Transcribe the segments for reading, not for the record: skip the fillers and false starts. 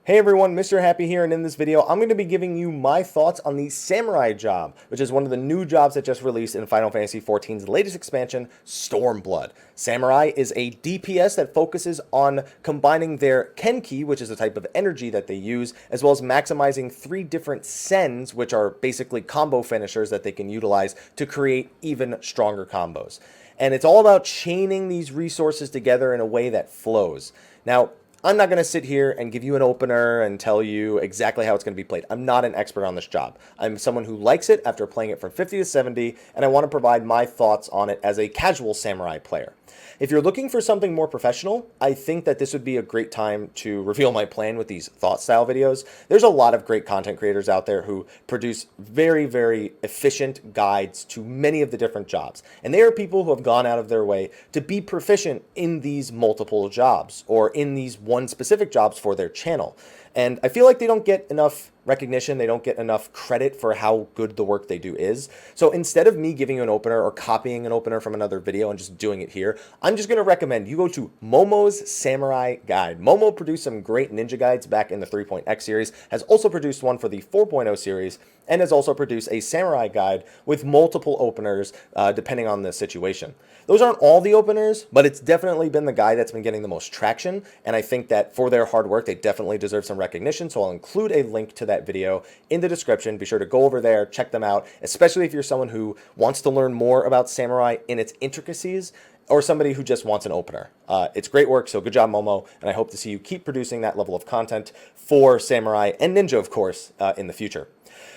Hey everyone, Mr. Happy here, and in this video, I'm going to be giving you my thoughts on the Samurai job, which is one of the new jobs that just released in Final Fantasy XIV's latest expansion, Stormblood. Samurai is a DPS that focuses on combining their Kenki, which is a type of energy that they use, as well as maximizing 3 different Sens, which are basically combo finishers that they can utilize to create even stronger combos. And it's all about chaining these resources together in a way that flows. Now, I'm not going to sit here and give you an opener and tell you exactly how it's going to be played. I'm not an expert on this job. I'm someone who likes it after playing it from 50 to 70, and I want to provide my thoughts on it as a casual Samurai player. If you're looking for something more professional, I think that this would be a great time to reveal my plan with these thought style videos. There's a lot of great content creators out there who produce very, very efficient guides to many of the different jobs. And they are people who have gone out of their way to be proficient in these multiple jobs or in these one specific jobs for their channel. And I feel like they don't get enough recognition, they don't get enough credit for how good the work they do is. So instead of me giving you an opener or copying an opener from another video and just doing it here, I'm just going to recommend you go to Momo's Samurai Guide. Momo produced some great ninja guides back in the 3.x series, has also produced one for the 4.0 series, and has also produced a Samurai Guide with multiple openers depending on the situation. Those aren't all the openers, but it's definitely been the guide that's been getting the most traction, and I think that for their hard work, they definitely deserve some recognition, so I'll include a link to that video in the description. Be sure to go over there, check them out, especially if you're someone who wants to learn more about Samurai in its intricacies, or somebody who just wants an opener. It's great work, so good job, Momo, and I hope to see you keep producing that level of content for Samurai and Ninja, of course, in the future.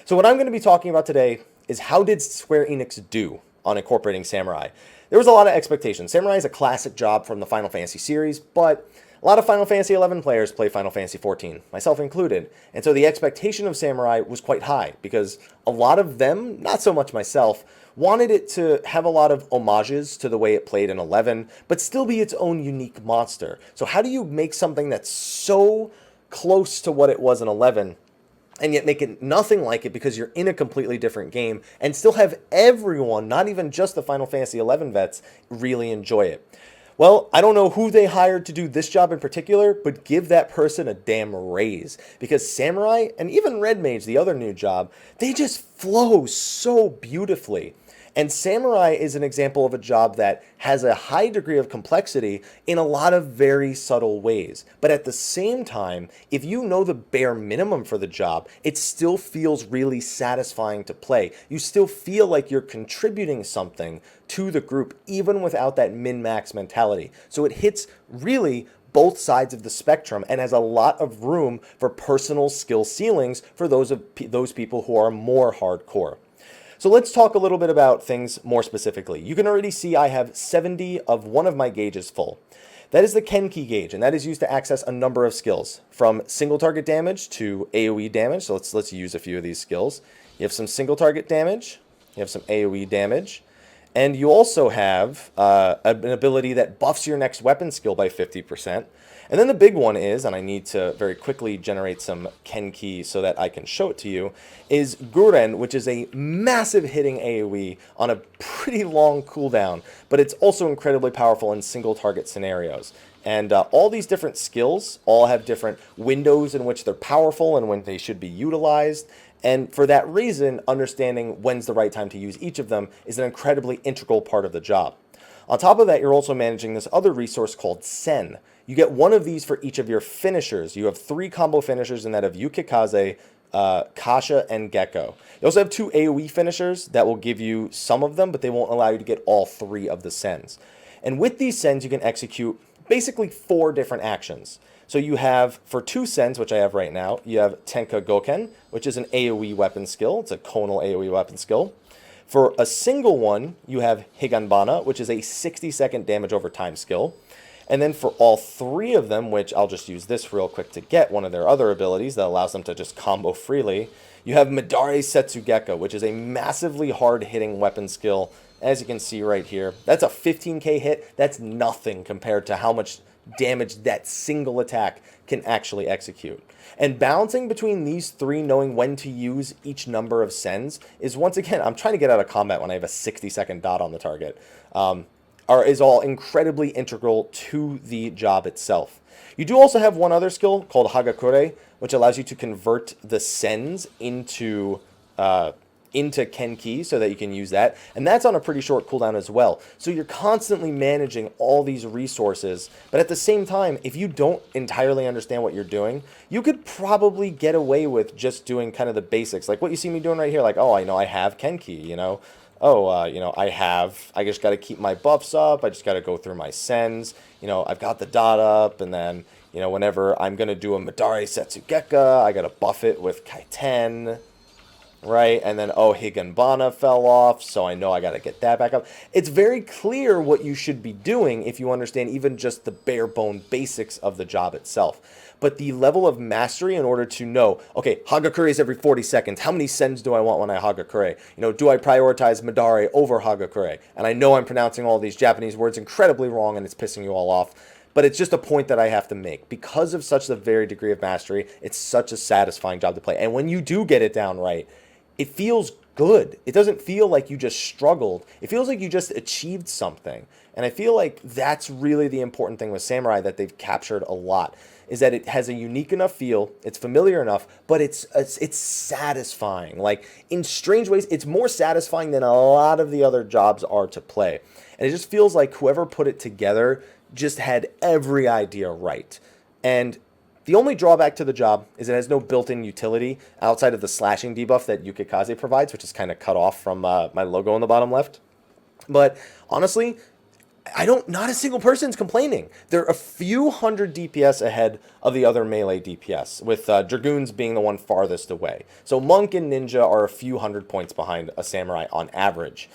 So what I'm going to be talking about today is how did Square Enix do on incorporating Samurai? There was a lot of expectations. Samurai is a classic job from the Final Fantasy series, but a lot of Final Fantasy XI players play Final Fantasy XIV, myself included, and so the expectation of Samurai was quite high because a lot of them, not so much myself, wanted it to have a lot of homages to the way it played in 11, but still be its own unique monster. So how do you make something that's so close to what it was in 11 and yet make it nothing like it because you're in a completely different game and still have everyone, not even just the Final Fantasy XI vets, really enjoy it? Well, I don't know who they hired to do this job in particular, but give that person a damn raise. Because Samurai, and even Red Mage, the other new job, they just flow so beautifully. And Samurai is an example of a job that has a high degree of complexity in a lot of very subtle ways. But at the same time, if you know the bare minimum for the job, it still feels really satisfying to play. You still feel like you're contributing something to the group, even without that min-max mentality. So it hits really both sides of the spectrum and has a lot of room for personal skill ceilings for those people who are more hardcore. So let's talk a little bit about things more specifically. You can already see I have 70 of one of my gauges full. That is the Kenki gauge, and that is used to access a number of skills, from single target damage to AoE damage. So let's use a few of these skills. You have some single target damage, you have some AoE damage, and you also have an ability that buffs your next weapon skill by 50%. And then the big one is, and I need to very quickly generate some Kenki so that I can show it to you, is Guren, which is a massive hitting AoE on a pretty long cooldown, but it's also incredibly powerful in single target scenarios. And all these different skills all have different windows in which they're powerful and when they should be utilized. And for that reason, understanding when's the right time to use each of them is an incredibly integral part of the job. On top of that, you're also managing this other resource called Sen. You get one of these for each of your finishers. You have 3 combo finishers in that of Yukikaze, Kasha, and Gecko. You also have 2 AoE finishers that will give you some of them, but they won't allow you to get all 3 of the Sens. And with these Sens, you can execute basically 4 different actions. So you have, for 2 Sens, which I have right now, you have Tenka Goken, which is an AoE weapon skill. It's a conal AoE weapon skill. For a single one, you have Higanbana, which is a 60-second damage over time skill. And then for all 3 of them, which I'll just use this real quick to get one of their other abilities that allows them to just combo freely, you have Midare Setsugeka, which is a massively hard-hitting weapon skill. As you can see right here, that's a 15k hit. That's nothing compared to how much damage that single attack can actually execute. And balancing between these 3, knowing when to use each number of Sens, is once again, I'm trying to get out of combat when I have a 60-second dot on the target. is all incredibly integral to the job itself. You do also have one other skill called Hagakure, which allows you to convert the sens into Kenki so that you can use that. And that's on a pretty short cooldown as well. So you're constantly managing all these resources. But at the same time, if you don't entirely understand what you're doing, you could probably get away with just doing kind of the basics. Like what you see me doing right here. Like, oh, I know I have Kenki, you know. Oh, you know, I just got to keep my buffs up. I just got to go through my sens. You know, I've got the dot up. And then, you know, whenever I'm going to do a Madare Setsugeka, I got to buff it with Kaiten. Right, and then, oh, Higanbana fell off, so I know I got to get that back up. It's very clear what you should be doing if you understand even just the bare bone basics of the job itself. But the level of mastery in order to know, okay, Hagakure is every 40 seconds. How many sens do I want when I Hagakure? You know, do I prioritize Madare over Hagakure? And I know I'm pronouncing all these Japanese words incredibly wrong and it's pissing you all off. But it's just a point that I have to make. Because of such a very degree of mastery, it's such a satisfying job to play. And when you do get it down right, it feels good. It doesn't feel like you just struggled. It feels like you just achieved something. And I feel like that's really the important thing with Samurai that they've captured a lot, is that it has a unique enough feel, it's familiar enough, but it's satisfying. Like, in strange ways, it's more satisfying than a lot of the other jobs are to play. And it just feels like whoever put it together just had every idea right. And the only drawback to the job is it has no built-in utility outside of the slashing debuff that Yukikaze provides, which is kind of cut off from my logo on the bottom left. But honestly, not a single person's complaining. They're a few hundred DPS ahead of the other melee DPS, with Dragoons being the one farthest away. So Monk and Ninja are a few hundred points behind a Samurai on average.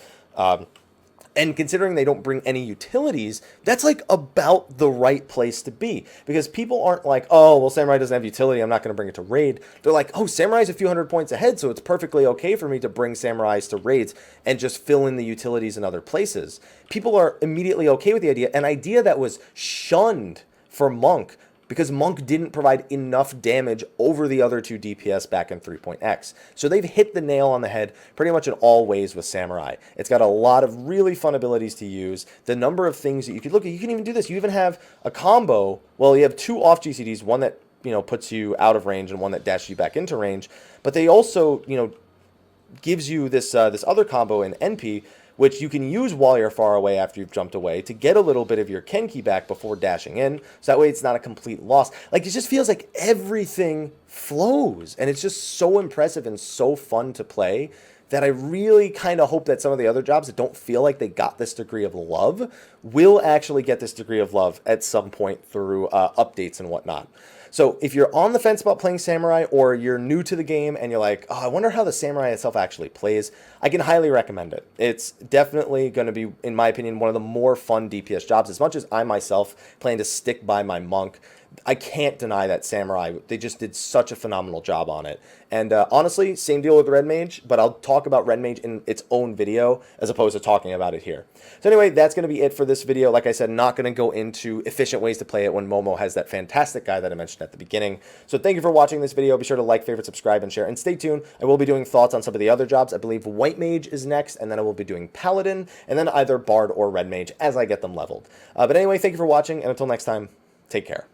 And considering they don't bring any utilities, that's like about the right place to be. Because people aren't like, oh, well, Samurai doesn't have utility, I'm not going to bring it to raid. They're like, oh, Samurai's a few hundred points ahead, so it's perfectly okay for me to bring Samurais to raids and just fill in the utilities in other places. People are immediately okay with the idea, an idea that was shunned for Monk, because Monk didn't provide enough damage over the other two DPS back in 3.x. So they've hit the nail on the head pretty much in all ways with Samurai. It's got a lot of really fun abilities to use. The number of things that you could look at, you can even do this. You even have a combo. Well, you have two off GCDs, one that, you know, puts you out of range and one that dashes you back into range. But they also, you know, gives you this other combo in NP, which you can use while you're far away after you've jumped away to get a little bit of your Kenki back before dashing in. So that way it's not a complete loss. Like, it just feels like everything flows. And it's just so impressive and so fun to play that I really kind of hope that some of the other jobs that don't feel like they got this degree of love will actually get this degree of love at some point through updates and whatnot. So if you're on the fence about playing Samurai, or you're new to the game and you're like, oh, I wonder how the Samurai itself actually plays, I can highly recommend it. It's definitely going to be, in my opinion, one of the more fun DPS jobs. As much as I myself plan to stick by my Monk, I can't deny that Samurai, they just did such a phenomenal job on it. And honestly, same deal with Red Mage, but I'll talk about Red Mage in its own video as opposed to talking about it here. So anyway, that's going to be it for this video. Like I said, not going to go into efficient ways to play it when Momo has that fantastic guy that I mentioned at the beginning. So thank you for watching this video. Be sure to like, favorite, subscribe, and share. And stay tuned. I will be doing thoughts on some of the other jobs. I believe White Mage is next, and then I will be doing Paladin, and then either Bard or Red Mage as I get them leveled. But anyway, thank you for watching, and until next time, take care.